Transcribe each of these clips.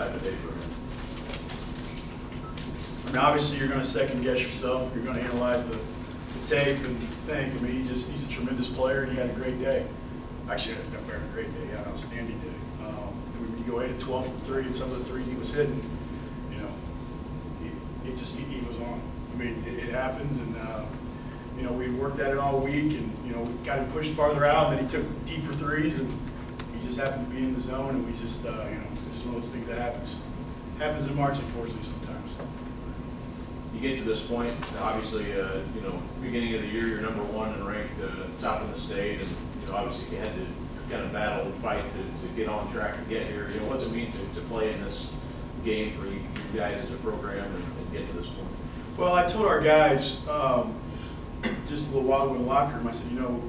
type of day for him? I mean, obviously you're going to second guess yourself. You're going to analyze the tape and think. I mean, he's a tremendous player, and he had a great day. Actually, he had a great day. He had an outstanding day. When you go 8 of 12 from 3, and some of the threes he was hitting, you know, he was on. I mean, it happens, and you know, we worked at it all week, and you know, we got him pushed farther out, and then he took deeper threes, and he just happened to be in the zone, and we just, you know, it's just one of those things that happens in March, unfortunately, sometimes. You get to this point, obviously, you know, beginning of the year, you're number 1 and ranked top in the state, and you know, obviously you had to kind of battle and fight to get on track and get here. You know, what's it mean to play in this game for you guys as a program and get to this point? Well, I told our guys just a little while ago in the locker room, I said, you know,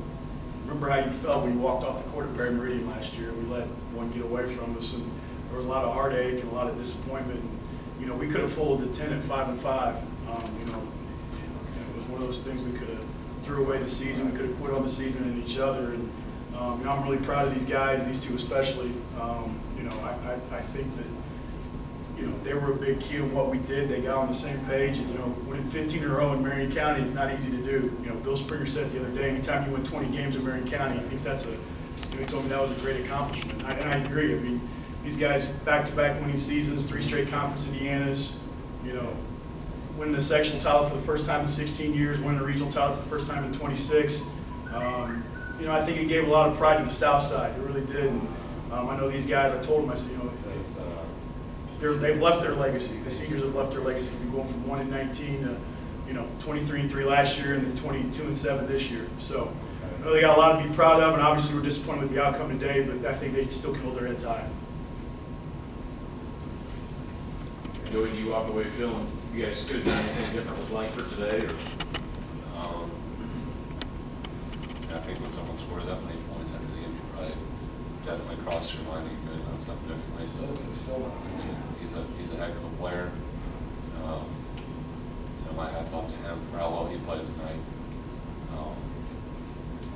remember how you felt when you walked off the court at Perry Meridian last year? We let one get away from us, and there was a lot of heartache and a lot of disappointment. And, you know, we could have folded the 10 at 5-5. You know, it was one of those things we could have threw away the season. We could have quit on the season and each other. And you know, I'm really proud of these guys, these two especially. You know, I think that, you know, they were a big key in what we did. They got on the same page, and you know, winning 15 in a row in Marion County is not easy to do. You know, Bill Springer said the other day, anytime you win 20 games in Marion County, he thinks that's a, you know, he told me that was a great accomplishment. And I agree. I mean, these guys back-to-back winning seasons, 3 straight conference Indianas, you know, winning the sectional title for the first time in 16 years, winning a regional title for the first time in 26. You know, I think it gave a lot of pride to the South Side. It really did. And, I know these guys. I told them, I said, you know, they've left their legacy. The seniors have left their legacy. They're going from 1-19 to, you know, 23-3 last year, and then 22-7 this year. So I know they got a lot to be proud of, and obviously we're disappointed with the outcome today, but I think they still can hold their heads high. Joey, do you walk away feeling you guys could have done anything different with Langford today? Or? I think when someone scores that many points after the game, you probably definitely cross your mind. You could have done something differently. I mean, he's a heck of a player. You know, my hat's off to him for how well he played tonight. I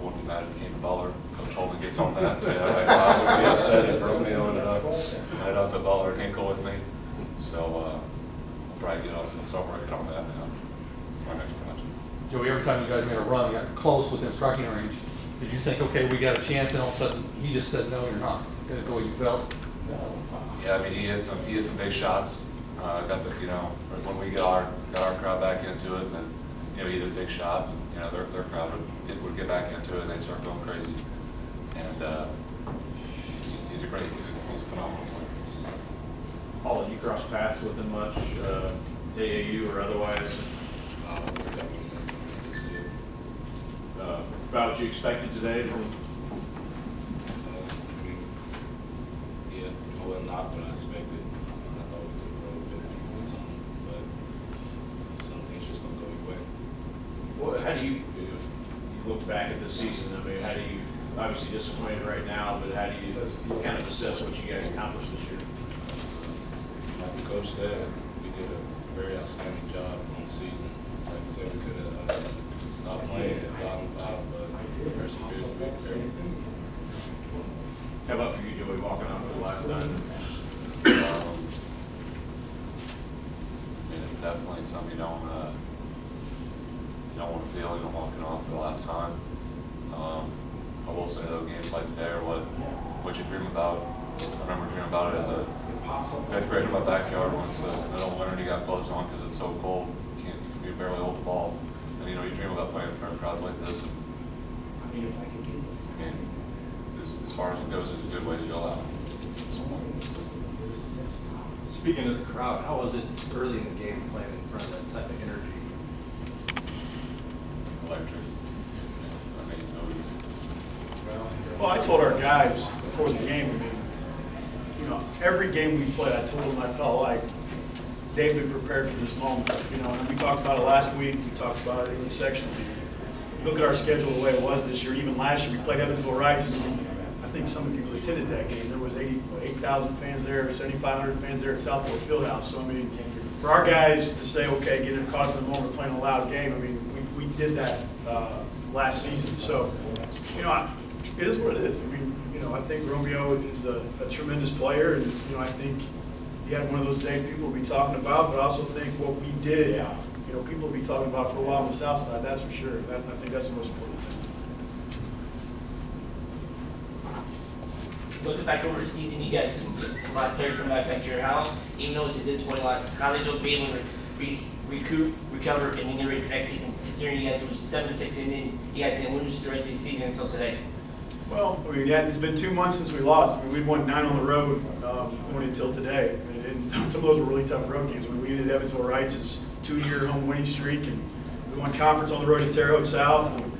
wouldn't be mad if he came to Butler. Coach Holden gets on that. Yeah, I would be upset if Romeo ended up at Butler and Hinkle with me. So I'll probably get on the summer and on that now. It's my next question. Joey, every time you guys made a run, you got close within striking range. Did you think, okay, we got a chance, and all of a sudden he just said, no, you're not? Is that the way you felt? Yeah, I mean, he had some big shots. Got the, you know, when we got our crowd back into it, and then, you know, he did a big shot, and you know, their crowd would get back into it, and they'd start going crazy. And he's a phenomenal player. Paul, did you cross paths with him much, AAU or otherwise? About what you expected today from? Yeah, I wasn't not what I expected. I thought we could have put a few points on them, but some things just don't go your way. Well, how do you look back at this season? I mean, how do you, obviously disappointed right now, but how do you kind of assess what you guys accomplished this year? Like the coach said, we did a very outstanding job on the season. Like I said, we could have stopped playing at 5-5, but persevered with everything. How about for you, Joey, walking off for the last time? I mean, it's definitely something you don't want to feel, you know, walking off for the last time. I will say though, games like today are what you dream about. I remember dreaming about it as a 5th grader in my backyard once in the middle of winter, and you got closed on because it's so cold. You barely hold the ball. And you know, you dream about playing in front of crowds like this. And, I mean, as far as it goes, it's a good way to go out. Speaking of the crowd, how was it early in the game playing in front of that type of energy? Electric. I mean, it was. Well, I told our guys before the game, I mean, you know, every game we played, I told them I felt like they've been prepared for this moment. You know, and we talked about it last week. We talked about it in the section. You look at our schedule the way it was this year. Even last year, we played Evansville Rights, and I think some of you attended that game. There was 8,000 fans there, 7,500 fans there at Southport Fieldhouse. So I mean, for our guys to say, okay, getting caught up in the moment, playing a loud game. I mean, we did that last season. So, you know, it is what it is. I mean, you know, I think Romeo is a tremendous player, and you know, I think he had one of those days people will be talking about, but I also think what we did, people will be talking about for a while on the south side, that's for sure. I think that's the most important thing. Looking back over the season, you guys, a lot of players come back next year. How, even though it's a disappointing loss, how they don't be able to recover and then get ready for next season, considering you guys were 7-6 and then you guys didn't lose the rest of the season until today? Well, I mean, it's been 2 months since we lost. I mean, we've won 9 on the road going until today. And some of those were really tough road games. I mean, we ended Evansville Wrights' 2-year home winning streak, and we won conference on the road at Terre Haute South. And,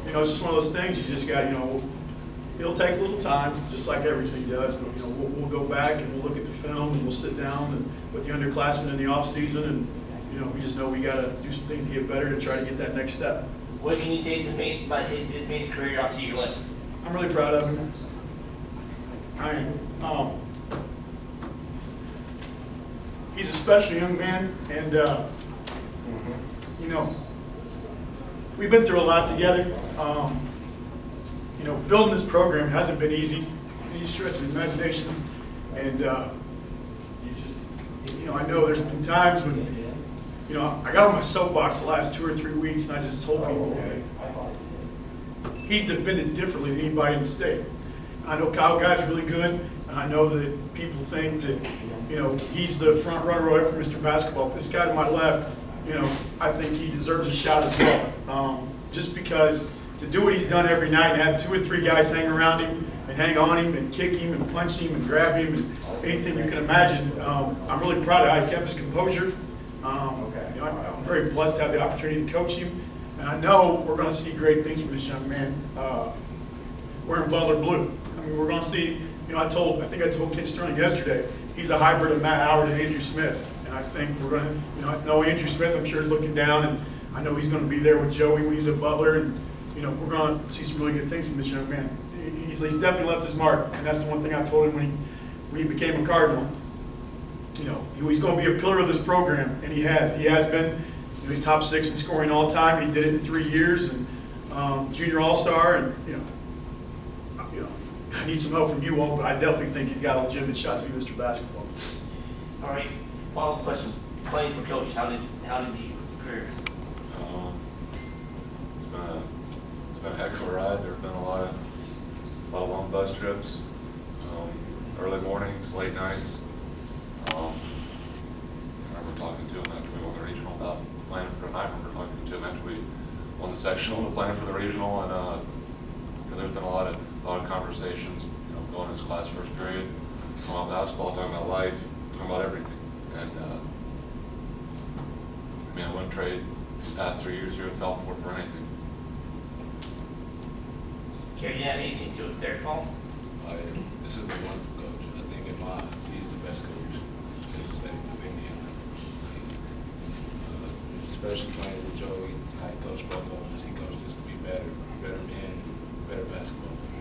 it's just one of those things. You just got, it'll take a little time, just like everything does. But, we'll go back and we'll look at the film and we'll sit down and with the underclassmen in the off season, and we just know we got to do some things to get better to try to get that next step. What can you say to about his main career off to your left? I'm really proud of him. I am. He's a special young man, and we've been through a lot together. Building this program hasn't been easy. Any stretch of the imagination, and I know there's been times when I got on my soapbox the last 2 or 3 weeks, and I just told people that he's defended differently than anybody in the state. I know Kyle Guy's really good, and I know that people think that he's the front runner away from Mr. Basketball. But this guy to my left, I think he deserves a shot as well. Just because to do what he's done every night and have 2 or 3 guys hang around him and hang on him and kick him and punch him and grab him and anything you can imagine, I'm really proud of how he kept his composure. I'm very blessed to have the opportunity to coach him, and I know we're going to see great things from this young man. Wearing Butler blue. I mean, we're going to see. I think I told Ken Sterling yesterday, he's a hybrid of Matt Howard and Andrew Smith, and I think we're going to. I know Andrew Smith. I'm sure is looking down, and I know he's going to be there with Joey when he's at Butler, and we're going to see some really good things from this young man. He's definitely left his mark, and that's the one thing I told him when he became a Cardinal. He's going to be a pillar of this program, and he has. He has been. He's top 6 in scoring all time, and he did it in 3 years, and junior all-star, and I need some help from you all, but I definitely think he's got a legitimate shot to be Mr. Basketball. All right, follow-up question. Playing for Coach, how did you career? It's been a heck of a ride. There's been a lot of long bus trips, early mornings, late nights. I remember talking to him after we won the regional about planning for tonight. I remember talking to him after we won the sectional to plan for the regional, and there's been a lot of conversations. Going to his class first period, talking about basketball, talking about life, talking about everything. And I wouldn't trade the past 3 years here at Southport for anything. Care you add anything to it there, Paul? This is a wonderful coach. I think in my eyes, he's the best coach in the state of Indiana. Especially playing with Joey, I coached both of us. He coached us to be better men, better basketball players.